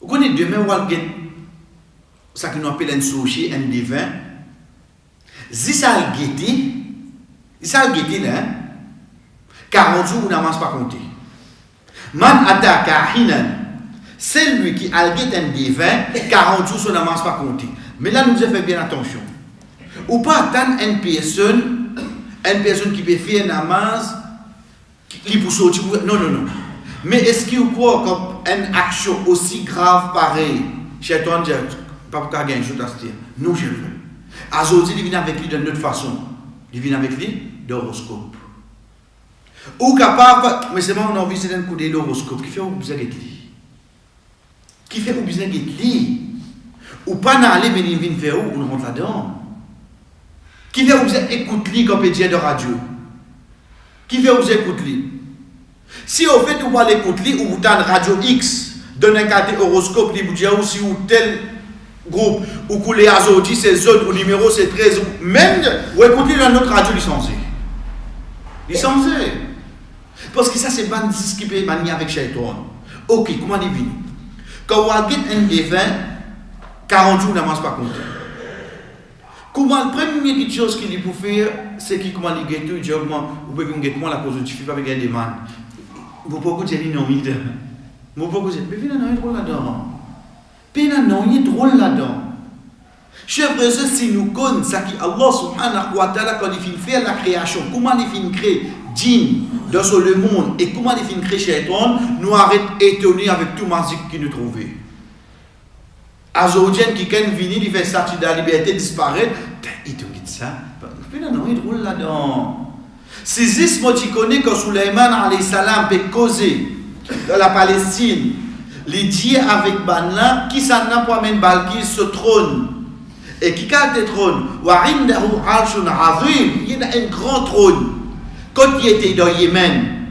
Vous connaissez demain, ça qui nous appelle un sushi, un divin. Si ça a guetté, là, 40 jours, vous n'avez pas compté. Man ataka hinan, c'est lui qui a guetté un divin, 40 jours, vous n'avez pas compté. Mais là, nous devons faire bien attention. Ou pas attendre une personne qui peut faire un namaz, qui peut sortir. Non. Mais est-ce qu'il croit qu'une action aussi grave pareille, Shaitan dit, pas pour gagner une chose à se dire. Non, je veux. Aujourd'hui, il vient avec lui d'une autre façon. Il vient avec lui d'horoscope. Ou capable, mais c'est moi, on a envie de coup de l'horoscope. Qui fait où vous avez lui? Qui fait où vous avez lui? Ou pas n'aller, mais il vient faire où? On rentre là-dedans. Qui fait où vous écoutez lui comme pédiatre de radio? Qui fait où vous écoutez lui? Si au fait vous allez écouter ou vous avez radio X, donne un carte horoscope, vous dites aussi ou tel groupe, ou que les aujourd'hui c'est zone, ou numéro c'est 13, même vous écoutez dans notre radio licenciée. Licenciée. Parce que ça c'est pas ce qui peut manier avec Shaitan. Ok, comment il vient? Quand vous avez un devin, 40 jours n'avance pas compter. Comment la première chose qu'il peut faire, c'est qu'il comment il guette, il dit vous pouvez guetter moi la cause du fils avec un demande. Vous pouvez dire non, vous pouvez dire mais finalement il est drôle là-dedans. Finalement il est drôle là-dedans. Chers frères, si nous connaissons ça qui Allah subhanahu wa ta'ala quand il fait la création, comment il fait créer djinn dans le monde et comment il fait créer Shaitan, nous arrêtons étonnés avec tout magique qu'il nous trouvait. Aujourd'hui, qui vient il fait ça, tu la liberté disparaît. Il te dit ça. Finalement il est drôle là-dedans. C'est ce que tu connais quand Suleiman alayhi salam peut causer dans la Palestine, les dieux avec Banla, qui s'en a pour amener Balkis ce trône. Et qui a le trône, il y a un grand trône. Quand il était dans Yémen,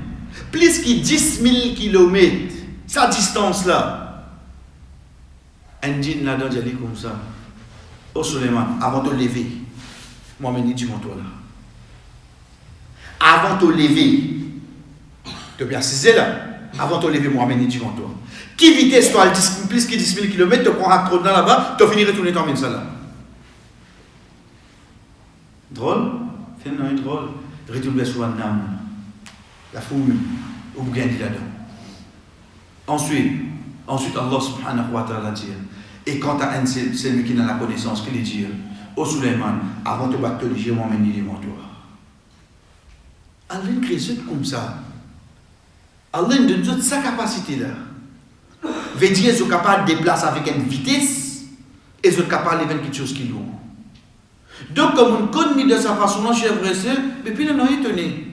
plus que 10 000 km, sa distance là, un djinn là-dedans, il dit comme ça. Oh Suleiman, avant de lever, moi je dis mon toi là. Avant de lever, tu as bien saisi là, avant de lever, moi je dis mon toi. Qui vitesse toi, plus que 10 000 km, tu prends un trône là-bas, tu finis de retourner ton ça là. Drôle? Finalement, drôle. Retourner sur un âme. La foule, ou bien dit là-dedans. Ensuite, Allah subhanahu wa ta'ala dit, et quant à un, c'est lui qui n'a la connaissance, qui lui dit, ô Suleiman, avant de battre le jeu, moi, je dis devant toi. Allah crée ça comme ça. Allah donne toute sa capacité là. Veut dire, ils sont capables de déplacer avec une vitesse, et ils sont capables de faire quelque chose qui lourd. Donc, comme on connaît de sa façon, là, chers frères et sœurs, mais puis, on est étonné.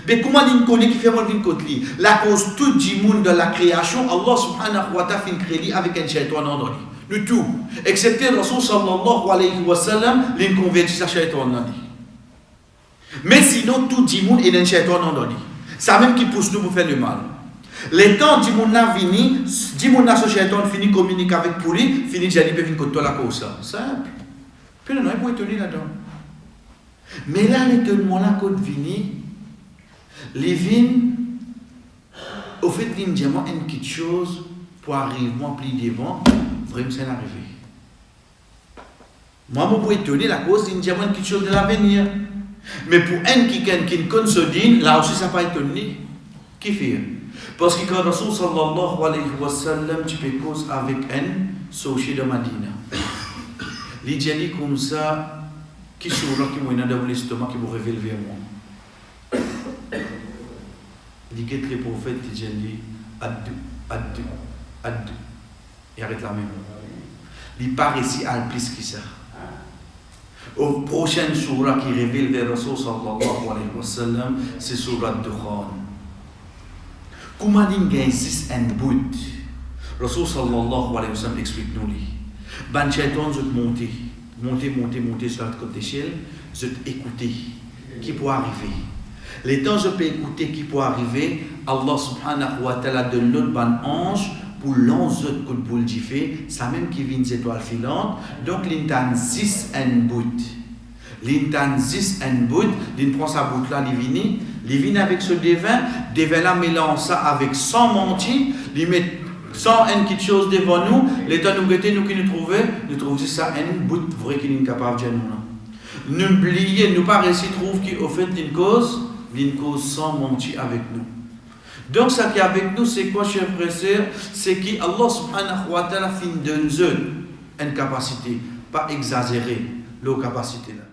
Mais comment on connaît qui fait mon vin côté? La cause tout du monde de la création, Allah subhanahu wa ta'ala fait créer avec un shaitan en lui. Le tout. Excepté le Rasul sallallahu alayhi wa sallam, l'inconverti à shaitan en lui. Mais sinon, tout du monde est un shaitan en lui. C'est même qui pousse nous pour faire le mal. Les temps du monde n'a fini, du monde n'a ce shaitan fini communiquer avec pour lui, fini j'ai dit, peut venir contre la cause. Simple. Puis on n'est pas étonné là-dedans. Mais là, l'étonnement là, quand vini, les vignes, au fait, il y a une petite chose pour arriver, moi, plus devant, vraiment, c'est l'arrivée. Moi, je peux étonner la cause, il y a une petite chose de l'avenir. Mais pour un qui connaît ce din, là aussi, ça n'a pas étonné. Qui fait? Parce que quand Rasul sallallahu alayhi wa sallam, tu peux cause avec un sochi de Madina. Il dit comme ça, qui sont là, qui m'ont dans l'estomac, qui vont révéler vers moi. Il dit que les prophètes, il dit, addu. Il arrête la même. Il part ici à plus que ça. Au prochain surah qui révèle vers Rasul sallallahu alayhi wa sallam, c'est surah Dukhan. Comment il existe un but? Rasul sallallahu alayhi wa sallam explique-nous. Ben shaitan je monter sur la côte d'échelle, je écouter qui peut arriver. Les temps je peux écouter qui peut arriver, Allah subhanahu wa ta'ala donne l'autre ban ange pour l'ange de boule d'y fait, ça même qui vient des étoiles filantes, donc l'intan 6 un bout. L'intan 6 un bout, l'in prend sa bout là, il vient avec ce devin là mélange ça avec 100 menti, il met Sans une petite chose devant nous, l'état nous guetter, nous qui nous trouvons ça un bout vrai qui est capable de nous. N'oubliez, nous pas réussir trouve qui au fait une cause sans mentir avec nous. Donc, ça qui est avec nous, c'est quoi, chers frères et sœurs? C'est qu'Allah subhanahu wa ta'ala fin donne une capacité, pas exagérer leur capacité là.